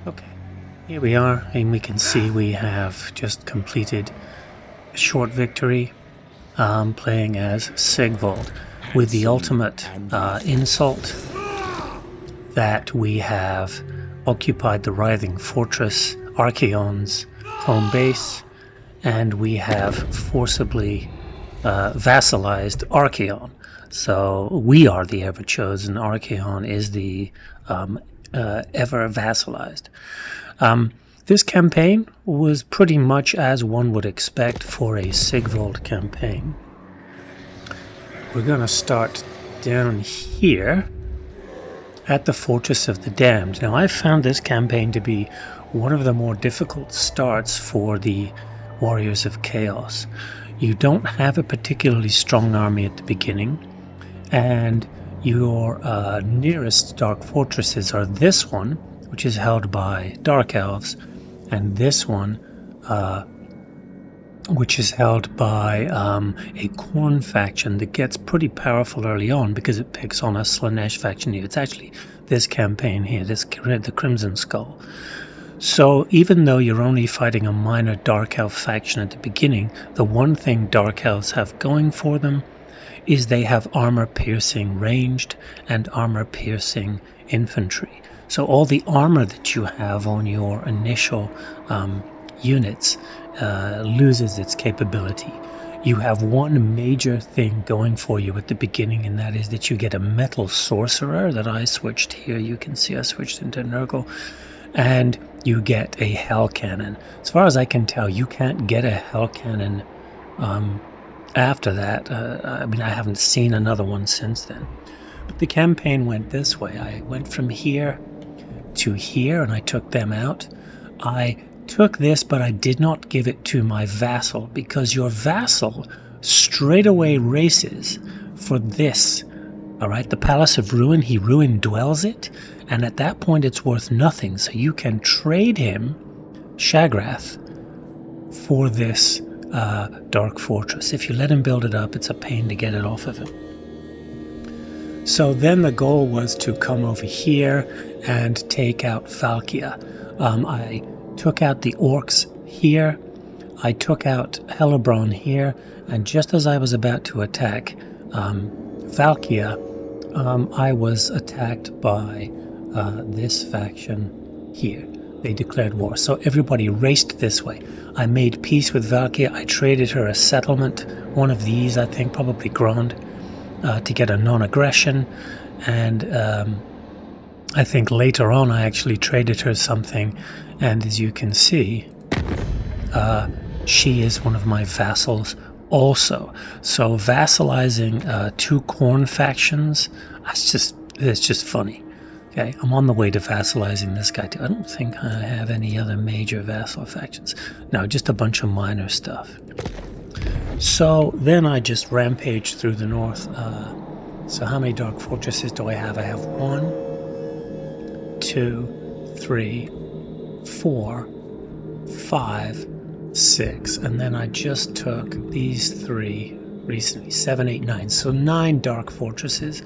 Okay, here we are, and we can see we have just completed a short victory, playing as Sigvald, with the ultimate insult that we have occupied the writhing fortress, Archaon's home base, and we have forcibly vassalized Archaon. So we are the ever-chosen, Archaon is the ever vassalized. This campaign was pretty much as one would expect for a Sigvald campaign. We're going to start down here at the Fortress of the Damned. Now, I found this campaign to be one of the more difficult starts for the Warriors of Chaos. You don't have a particularly strong army at the beginning, and your nearest dark fortresses are this one, which is held by Dark Elves, and this one, which is held by a Khorne faction that gets pretty powerful early on because it picks on a Slaanesh faction. It's actually this campaign here, the Crimson Skull. So even though you're only fighting a minor Dark Elf faction at the beginning, the one thing Dark Elves have going for them is they have armor-piercing ranged and armor-piercing infantry. So all the armor that you have on your initial units loses its capability. You have one major thing going for you at the beginning, and that is that you get a metal sorcerer that I switched here. You can see I switched into Nurgle. And you get a hell cannon. As far as I can tell, you can't get a hell cannon after that. I mean, I haven't seen another one since then. But the campaign went this way. I went from here to here, and I took them out. I took this, but I did not give it to my vassal, because your vassal straight away races for this. All right, the Palace of Ruin, he ruin dwells it, and at that point it's worth nothing. So you can trade him, Shagrath, for this Dark Fortress. If you let him build it up, it's a pain to get it off of him. So then the goal was to come over here and take out Valkia. I took out the orcs here, I took out Hellebron here, and just as I was about to attack Valkia, I was attacked by this faction here. They declared war, so everybody raced this way. I made peace with Valkia. I traded her a settlement, one of these, I think, probably Grand, to get a non-aggression, and I think later on I actually traded her something, and as you can see, she is one of my vassals also. So vassalizing two Khorne factions, it's just funny. Okay, I'm on the way to vassalizing this guy too. I don't think I have any other major vassal factions. No, just a bunch of minor stuff. So then I just rampaged through the north. So how many dark fortresses do I have? I have 1, 2, 3, 4, 5, 6, and then I just took these 3 recently, 7, 8, 9. So 9 dark fortresses.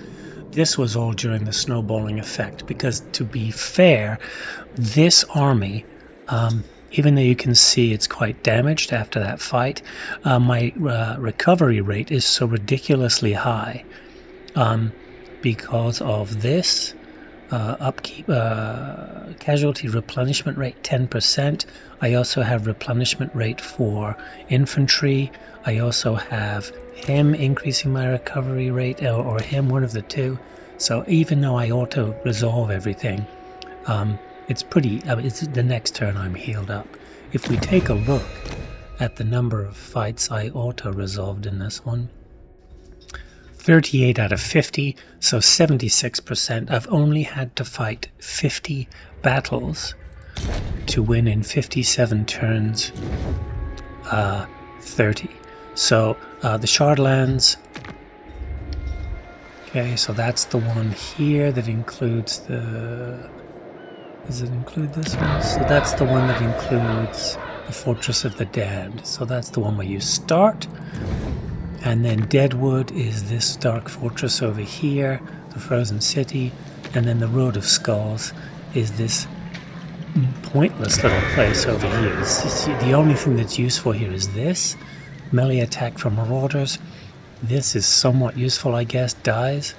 This was all during the snowballing effect, because to be fair, this army, even though you can see it's quite damaged after that fight, my recovery rate is so ridiculously high because of this upkeep, casualty replenishment rate 10%. I also have replenishment rate for infantry. I also have him increasing my recovery rate, or him, one of the two. So even though I auto-resolve everything, it's pretty, it's the next turn I'm healed up. If we take a look at the number of fights I auto-resolved in this one, 38 out of 50, so 76%. I've only had to fight 50 battles to win in 57 turns, 30. So the Shardlands, okay, so that's the one here that includes the, does it include this one? So that's the one that includes the Fortress of the Damned. So that's the one where you start. And then Deadwood is this dark fortress over here, the Frozen City. And then the Road of Skulls is this pointless little place over here. The only thing that's useful here is this. Melee attack from marauders. This is somewhat useful, I guess. Dies.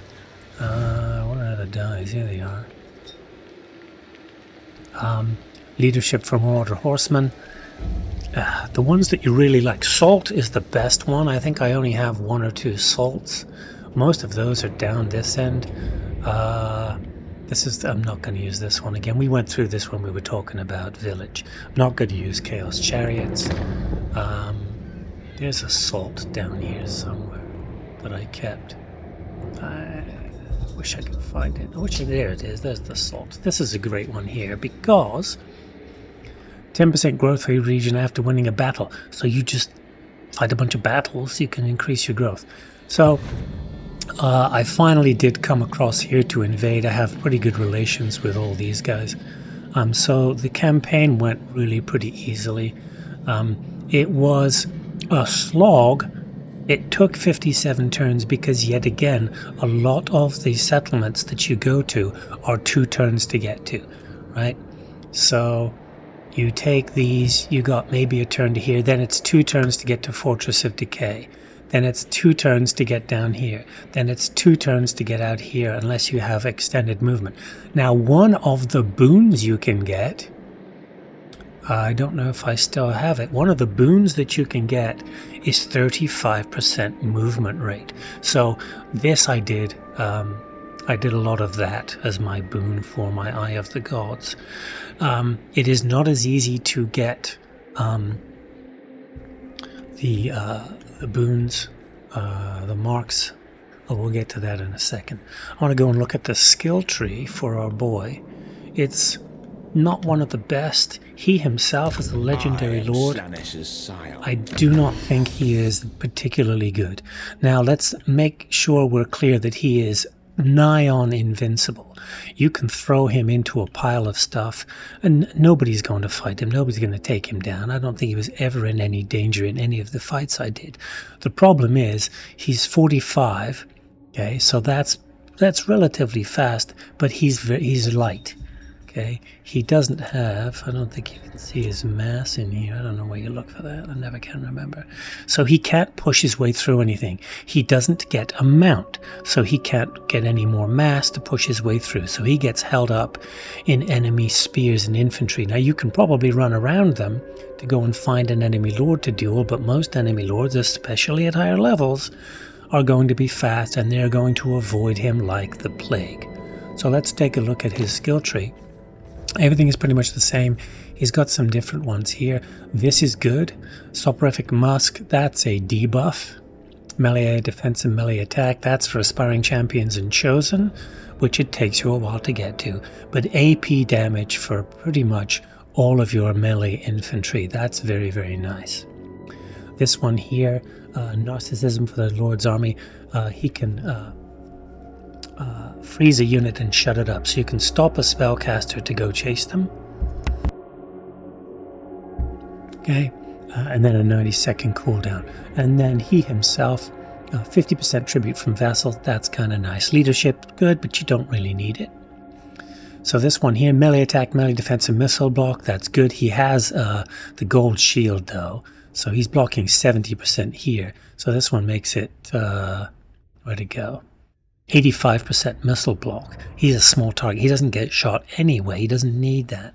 Where are the dies? Here they are. Leadership from marauder horsemen. The ones that you really like. Salt is the best one. I think I only have 1 or 2 salts. Most of those are down this end. I'm not going to use this one again. We went through this when we were talking about village. I'm not going to use Chaos Chariots. There's a salt down here somewhere that I kept. I wish I could find it. There it is. There's the salt. This is a great one here because 10% growth for your region after winning a battle. So you just fight a bunch of battles, you can increase your growth. So I finally did come across here to invade. I have pretty good relations with all these guys. So the campaign went really pretty easily. It was a slog. It took 57 turns because, yet again, a lot of the settlements that you go to are 2 turns to get to, right? So you take these, you got maybe a turn to here, then it's 2 turns to get to Fortress of Decay. Then it's 2 turns to get down here. Then it's 2 turns to get out here unless you have extended movement. Now, one of the boons you can get, I don't know if I still have it, one of the boons that you can get is 35% movement rate. So this I did a lot of that as my boon for my Eye of the Gods. It is not as easy to get the boons, the marks. Oh, we'll get to that in a second. I want to go and look at the skill tree for our boy. It's not one of the best. He himself is the legendary lord. I do not think he is particularly good. Now let's make sure we're clear that he is nigh on invincible. You can throw him into a pile of stuff and nobody's going to fight him. Nobody's going to take him down. I don't think he was ever in any danger in any of the fights I did. The problem is he's 45. Okay, so that's relatively fast, but he's light. Okay, he doesn't have, I don't think you can see his mass in here. I don't know where you look for that. I never can remember. So he can't push his way through anything. He doesn't get a mount, so he can't get any more mass to push his way through. So he gets held up in enemy spears and infantry. Now you can probably run around them to go and find an enemy lord to duel, but most enemy lords, especially at higher levels, are going to be fast and they're going to avoid him like the plague. So let's take a look at his skill tree. Everything is pretty much the same. He's got some different ones here. This is good. Soporific Musk, that's a debuff. Melee defense and melee attack, that's for aspiring champions and chosen, which it takes you a while to get to. But AP damage for pretty much all of your melee infantry, that's very, very nice. This one here, Narcissism for the Lord's Army, he can freeze a unit and shut it up, so you can stop a spellcaster to go chase them. Okay, and then a 90-second cooldown. And then he himself, 50% tribute from vassals, that's kind of nice. Leadership, good, but you don't really need it. So this one here, melee attack, melee defense, and missile block, that's good. He has the gold shield though, so he's blocking 70% here. So this one makes it, where'd it go? 85% missile block. He's a small target. He doesn't get shot anyway. He doesn't need that.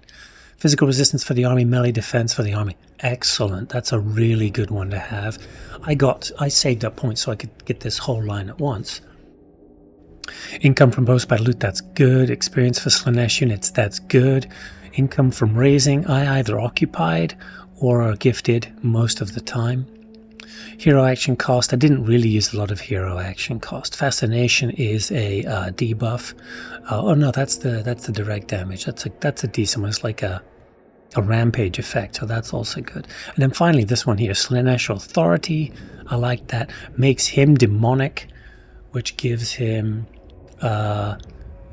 Physical resistance for the army, melee defense for the army. Excellent. That's a really good one to have. I saved up points so I could get this whole line at once. Income from post-battle loot, that's good. Experience for Slaanesh units, that's good. Income from raising, I either occupied or are gifted most of the time. Hero action cost, I didn't really use a lot of hero action cost. Fascination is a debuff. Oh no, that's the direct damage. That's a decent one. It's like a rampage effect, so that's also good. And then finally this one here, Slaanesh Authority. I like that. Makes him demonic, which gives him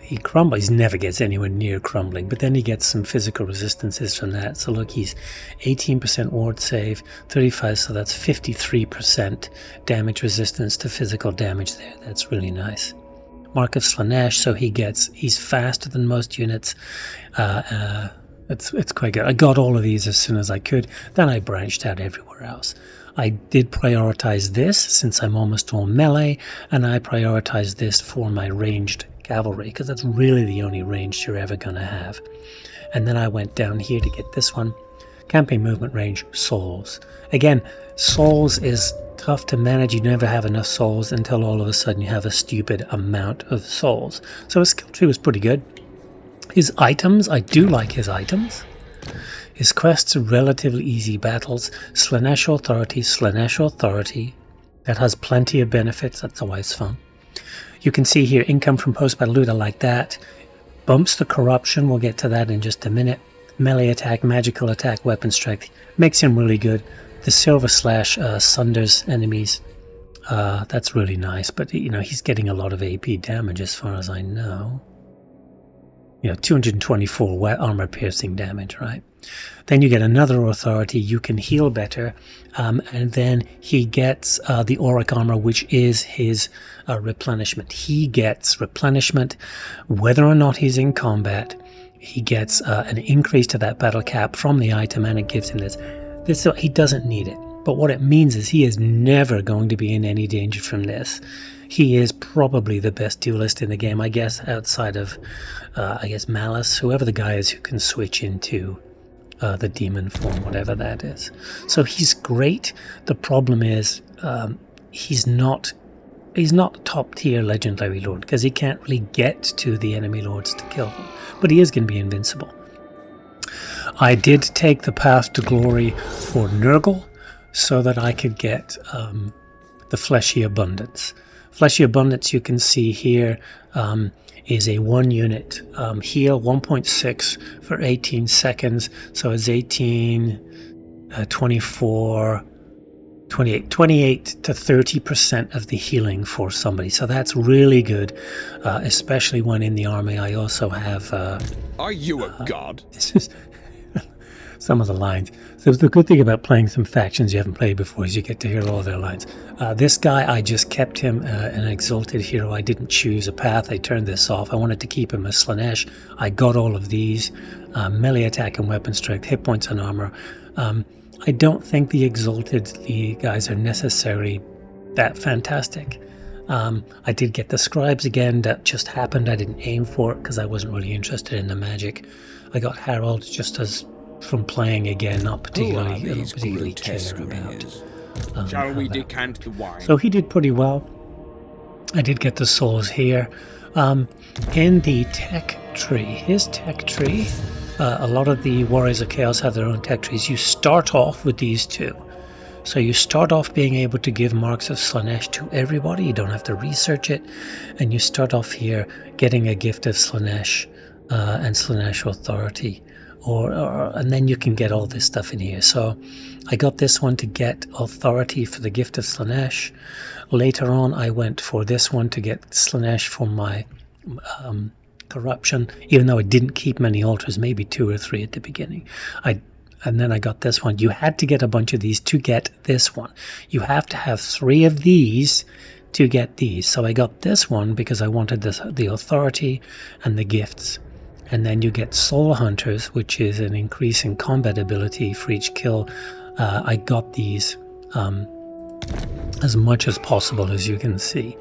he crumbles. He never gets anywhere near crumbling, but then he gets some physical resistances from that. So look, he's 18% ward save, 35, so that's 53% damage resistance to physical damage there. That's really nice. Mark of Slaanesh, so he's faster than most units. It's quite good. I got all of these as soon as I could. Then I branched out everywhere else. I did prioritize this since I'm almost all melee, and I prioritized this for my ranged cavalry because that's really the only range you're ever going to have. And then I went down here to get this one. Campaign movement range, souls. Again, souls is tough to manage. You never have enough souls until all of a sudden you have a stupid amount of souls. So his skill tree was pretty good. His items, I do like his items. His quests are relatively easy battles. Slaanesh Authority. That has plenty of benefits. That's always fun. You can see here, income from post-battle loot. I like that. Bumps the corruption. We'll get to that in just a minute. Melee attack, magical attack, weapon strength. Makes him really good. The Silver Slash sunders enemies. That's really nice. But, you know, he's getting a lot of AP damage as far as I know. You know, 224 armor piercing damage, right? Then you get another authority. You can heal better. And then he gets the auric armor, which is his replenishment. He gets replenishment whether or not he's in combat. He gets an increase to that battle cap from the item, and it gives him this. He doesn't need it. But what it means is he is never going to be in any danger from this. He is probably the best duelist in the game, I guess, outside of, Malice, whoever the guy is who can switch into the demon form, whatever that is. So he's great. The problem is he's not top tier legendary lord because he can't really get to the enemy lords to kill them. But he is going to be invincible. I did take the path to glory for Nurgle so that I could get the Fleshy Abundance. Fleshy Abundance, you can see here, is a 1 unit heal, 1.6 for 18 seconds. So it's 18, 24, 28 to 30% of the healing for somebody. So that's really good, especially when in the army I also have... Are you a god? This is some of the lines. So the good thing about playing some factions you haven't played before is you get to hear all their lines. This guy, I just kept him an exalted hero. I didn't choose a path. I turned this off. I wanted to keep him a Slaanesh. I got all of these. Melee attack and weapon strength, hit points and armor. I don't think the exalted guys are necessarily that fantastic. I did get the scribes again. That just happened. I didn't aim for it because I wasn't really interested in the magic. I got Harold just as from playing again, not particularly care about. Shall we decant the wine? So he did pretty well. I did get the souls here. In the tech tree, his tech tree, a lot of the Warriors of Chaos have their own tech trees. You start off with these two. So you start off being able to give marks of Slaanesh to everybody. You don't have to research it. And you start off here getting a gift of Slaanesh and Slaanesh Authority. And then you can get all this stuff in here. So I got this one to get authority for the gift of Slaanesh. Later on, I went for this one to get Slaanesh for my corruption, even though I didn't keep many altars, maybe 2 or 3 at the beginning. And then I got this one. You had to get a bunch of these to get this one. You have to have 3 of these to get these. So I got this one because I wanted the authority and the gifts. And then you get Soul Hunters, which is an increase in combat ability for each kill. I got these as much as possible, as you can see.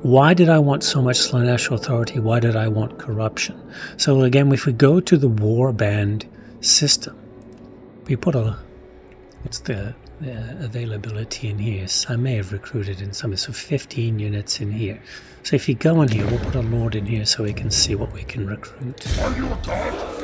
Why did I want so much Slaanesh Authority? Why did I want corruption? So again, if we go to the warband system, we put what's the availability in here? So I may have recruited in some, so 15 units in here. So if you go in here, we'll put a lord in here so we can see what we can recruit. Are you a god?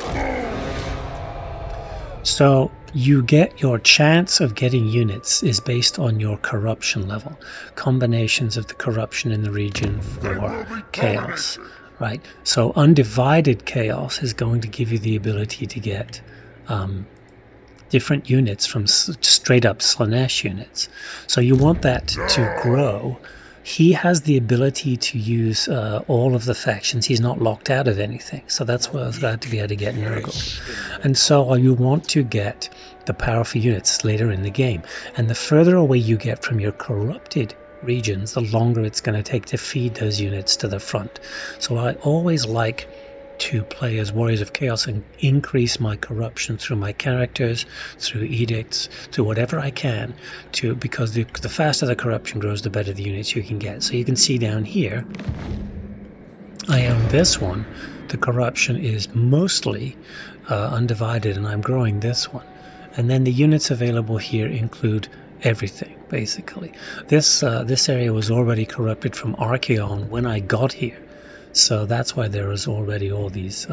So you get your chance of getting units is based on your corruption level. Combinations of the corruption in the region for chaos, right? So undivided chaos is going to give you the ability to get different units from straight up Slaanesh units. So you want that to grow. He has the ability to use all of the factions. He's not locked out of anything. So that's why I was glad to be able to get Nurgle. And so you want to get the powerful units later in the game. And the further away you get from your corrupted regions, the longer it's going to take to feed those units to the front. So I always like to play as Warriors of Chaos and increase my corruption through my characters, through edicts, through whatever I can, because the faster the corruption grows, the better the units you can get. So you can see down here, I own this one. The corruption is mostly undivided, and I'm growing this one. And then the units available here include everything, basically. This area was already corrupted from Archaon when I got here. So that's why there is already all these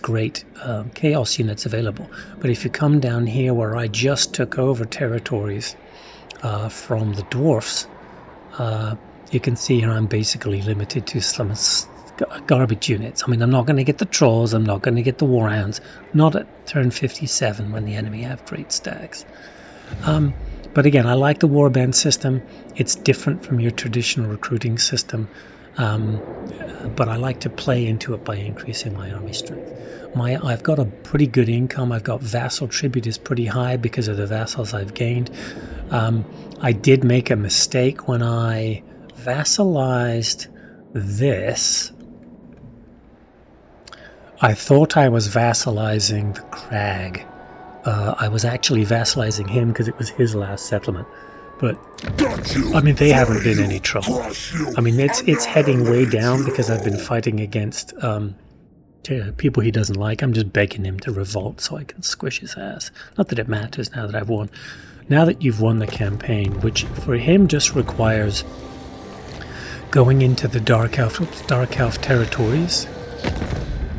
great chaos units available. But if you come down here where I just took over territories from the dwarfs, you can see here I'm basically limited to some garbage units. I mean, I'm not going to get the trolls, I'm not going to get the warhounds, not at turn 57 when the enemy have great stacks. But again, I like the warband system. It's different from your traditional recruiting system. But I like to play into it by increasing my army strength. I've got a pretty good income. I've got vassal tribute is pretty high because of the vassals I've gained. I did make a mistake when I vassalized this. I thought I was vassalizing the crag. I was actually vassalizing him because it was his last settlement. But, I mean, they haven't been any trouble. I mean, it's heading way down because I've been fighting against people he doesn't like. I'm just begging him to revolt so I can squish his ass. Not that it matters now that I've won. Now that you've won the campaign, which for him just requires going into the Dark Elf territories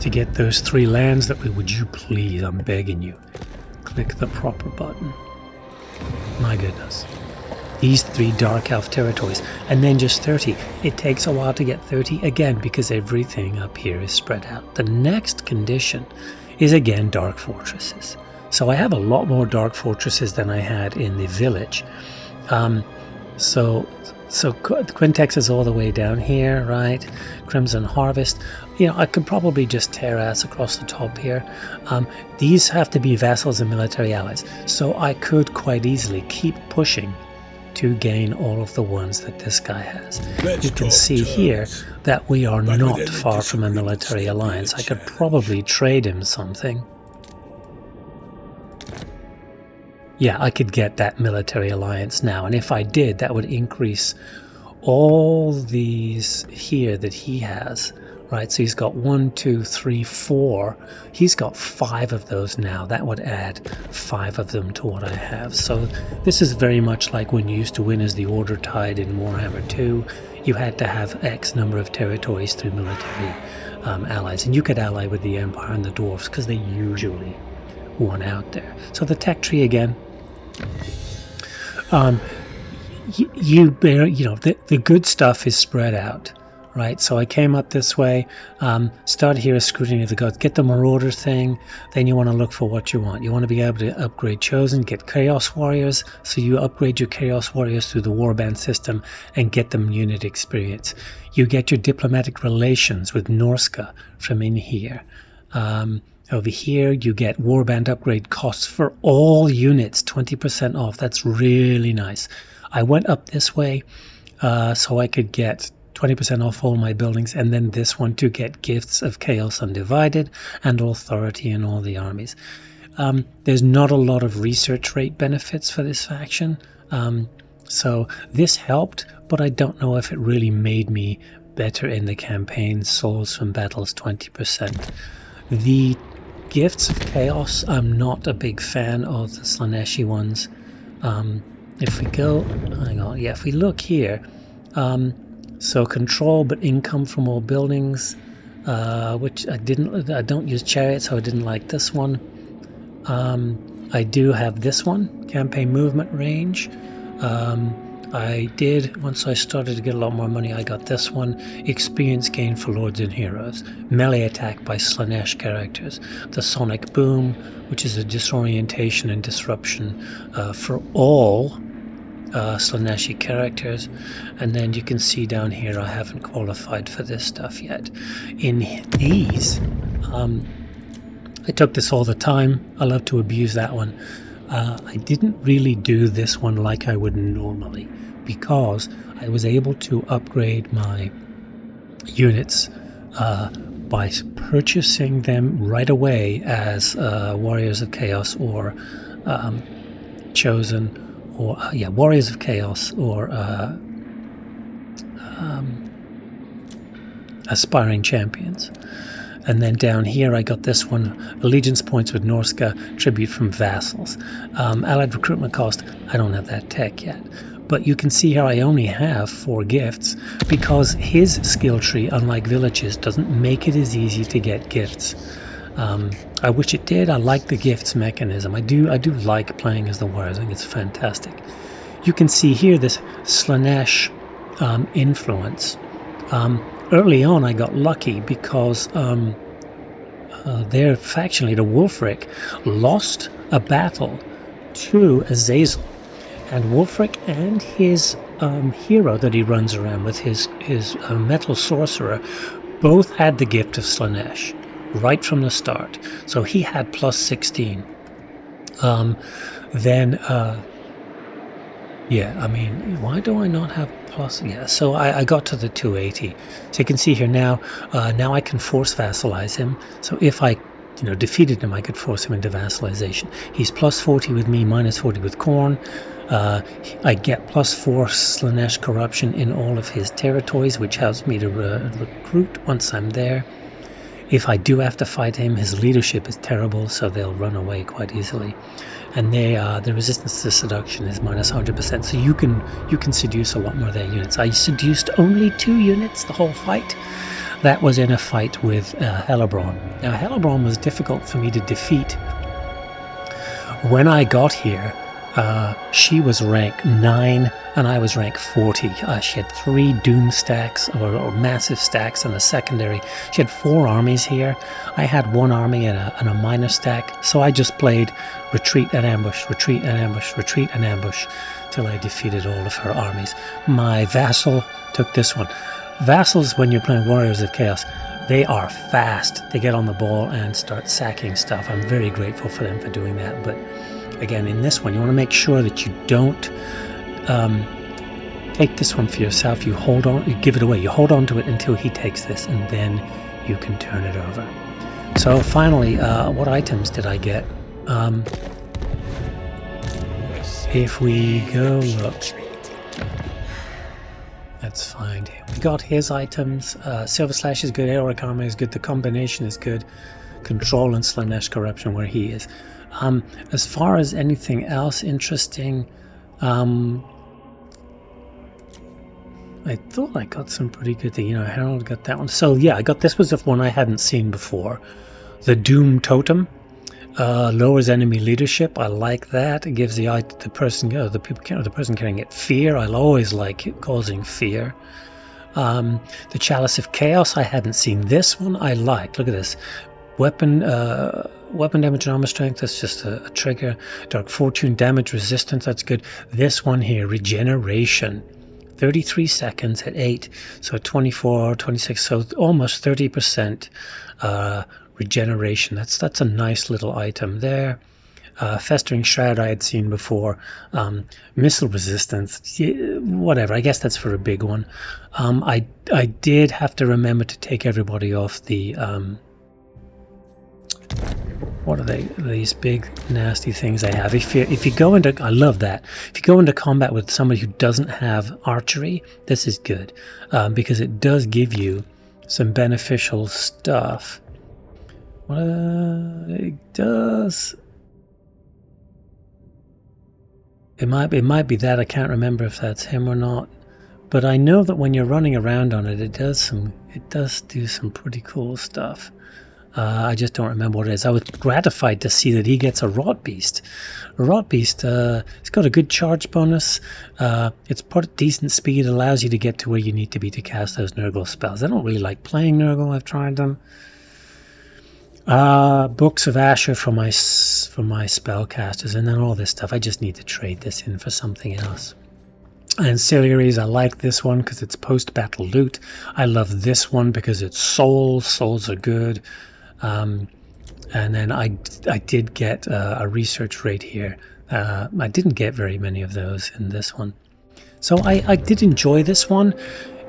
to get those 3 lands that would you please, I'm begging you, click the proper button. My goodness. These 3 Dark Elf territories, and then just 30. It takes a while to get 30 again because everything up here is spread out. The next condition is again Dark Fortresses. So I have a lot more Dark Fortresses than I had in the village. So Quintex is all the way down here, right? Crimson Harvest. You know, I could probably just tear ass across the top here. These have to be vassals and military allies. So I could quite easily keep pushing to gain all of the ones that this guy has. You can see here that we are not far from a military alliance. I could probably trade him something. Yeah, I could get that military alliance now, and if I did, that would increase all these here that he has, right? So he's got 1, 2, 3, 4. He's got 5 of those now. That would add 5 of them to what I have. So this is very much like when you used to win as the Order Tide in Warhammer 2. You had to have X number of territories through military allies, and you could ally with the Empire and the Dwarfs because they usually won out there. So the tech tree again. The good stuff is spread out, right? So I came up this way, started here as Scrutiny of the Gods, get the Marauder thing, then you want to look for what you want. You want to be able to upgrade Chosen, get Chaos Warriors, so you upgrade your Chaos Warriors through the Warband system and get them unit experience. You get your Diplomatic Relations with Norska from in here. Over here, you get Warband upgrade costs for all units, 20% off. That's really nice. I went up this way so I could get 20% off all my buildings, and then this one to get Gifts of Chaos Undivided and Authority in all the armies. There's not a lot of research rate benefits for this faction, so this helped, but I don't know if it really made me better in the campaign. Souls from Battles, 20%. The Gifts of Chaos, I'm not a big fan of the Slaaneshi ones. If we go, hang on, yeah, if we look here, so control but income from all buildings, which I don't use Chariot, so I didn't like this one. I do have this one, campaign movement range. I did, once I started to get a lot more money, I got this one, experience gain for Lords and Heroes, melee attack by Slaanesh characters, the Sonic Boom, which is a disorientation and disruption for all Slaaneshi characters, and then you can see down here I haven't qualified for this stuff yet. In these, I took this all the time, I love to abuse that one. I didn't really do this one like I would normally because I was able to upgrade my units by purchasing them right away as Warriors of Chaos or Chosen, or Warriors of Chaos or Aspiring Champions. And then down here I got this one, Allegiance Points with Norska, Tribute from Vassals. Allied Recruitment Cost, I don't have that tech yet. But you can see here I only have 4 gifts because his skill tree, unlike Village's, doesn't make it as easy to get gifts. I wish it did. I like the gifts mechanism. I do like playing as the warriors. I think it's fantastic. You can see here this Slaanesh influence. Early on, I got lucky because their faction leader, Wulfric, lost a battle to Azazel. And Wulfric and his hero that he runs around with, his metal sorcerer, both had the gift of Slaanesh right from the start. So he had plus 16. Why do I not have plus? Yeah, so I got to the 280. So you can see here now, now I can force vassalize him. So if I defeated him, I could force him into vassalization. He's plus 40 with me, minus 40 with Khorne. I get plus 4 Slaanesh corruption in all of his territories, which helps me to recruit once I'm there. If I do have to fight him, his leadership is terrible, so they'll run away quite easily. And the resistance to seduction is minus 100%, so you can seduce a lot more of their units. I seduced only 2 units the whole fight. That was in a fight with Hellebrand. Now Hellebrand was difficult for me to defeat. When I got here, she was rank 9 and I was rank 40. She had 3 doom stacks or massive stacks and a secondary. She had 4 armies here. I had 1 army and a minor stack. So I just played retreat and ambush, retreat and ambush, retreat and ambush till I defeated all of her armies. My vassal took this one. Vassals, when you're playing Warriors of Chaos, they are fast. They get on the ball and start sacking stuff. I'm very grateful for them for doing that. But again, in this one, you want to make sure that you don't take this one for yourself. You hold on, you give it away. You hold on to it until he takes this, and then you can turn it over. So finally, what items did I get? If we go look, let's find him. We got his items. Silver Slash is good. Aoric Armor is good. The combination is good. Control and Slaanesh Corruption where he is. As far as anything else interesting, I thought I got some pretty good things. Harold got that one. So yeah, I got this was the one I hadn't seen before. The Doom Totem lowers enemy leadership. I like that. It gives the person carrying it fear. I always like it causing fear. The Chalice of Chaos. I hadn't seen this one. I like. Look at this. Weapon damage and armor strength, that's just a trigger. Dark Fortune damage resistance, that's good. This one here, regeneration. 33 seconds at 8, so 24, 26, so almost 30% regeneration. That's a nice little item there. Festering Shroud I had seen before. Missile resistance, whatever, I guess that's for a big one. I did have to remember to take everybody off the... what are they? These big nasty things they have. If you go into, I love that. If you go into combat with somebody who doesn't have archery, this is good because it does give you some beneficial stuff. It does. It might be that. I can't remember if that's him or not. But I know that when you're running around on it, it does do some pretty cool stuff. I just don't remember what it is. I was gratified to see that he gets a Rot Beast. A Rot Beast, it's got a good charge bonus. It's put decent speed, allows you to get to where you need to be to cast those Nurgle spells. I don't really like playing Nurgle. I've tried them. Books of Asher for my spellcasters, and then all this stuff. I just need to trade this in for something else. Ancillaries, I like this one because it's post-battle loot. I love this one because it's souls. Souls are good. And then I did get a research rate here. I didn't get very many of those in this one. So I did enjoy this one.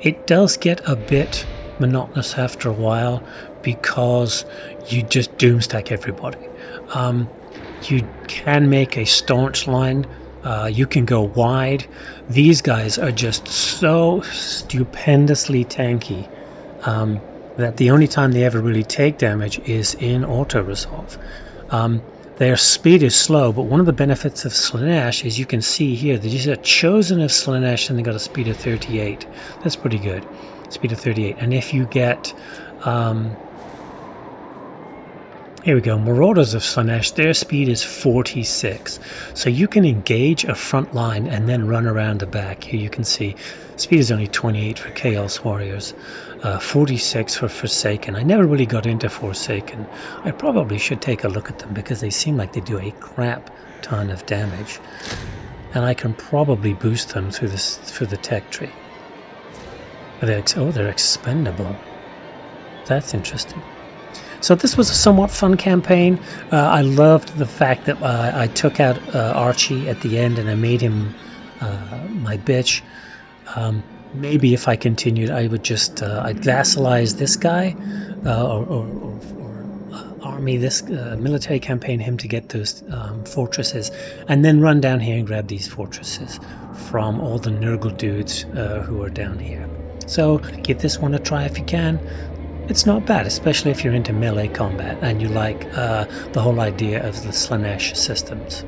It does get a bit monotonous after a while, because you just doomstack everybody. You can make a staunch line. You can go wide. These guys are just so stupendously tanky that the only time they ever really take damage is in auto-resolve. Their speed is slow, but one of the benefits of Slaanesh is you can see here that these are chosen of Slaanesh and they got a speed of 38. That's pretty good. Speed of 38. And if you get... here we go, Marauders of Slaanesh, their speed is 46. So you can engage a front line and then run around the back. Here you can see speed is only 28 for Chaos Warriors, 46 for Forsaken. I never really got into Forsaken. I probably should take a look at them because they seem like they do a crap ton of damage. And I can probably boost them through the tech tree. They're expendable. That's interesting. So this was a somewhat fun campaign. I loved the fact that I took out Archie at the end and I made him my bitch. Maybe if I continued, I would just I'd vassalize this guy or army this military campaign him to get those fortresses, and then run down here and grab these fortresses from all the Nurgle dudes who are down here. So give this one a try if you can. It's not bad, especially if you're into melee combat and you like the whole idea of the Slaanesh systems.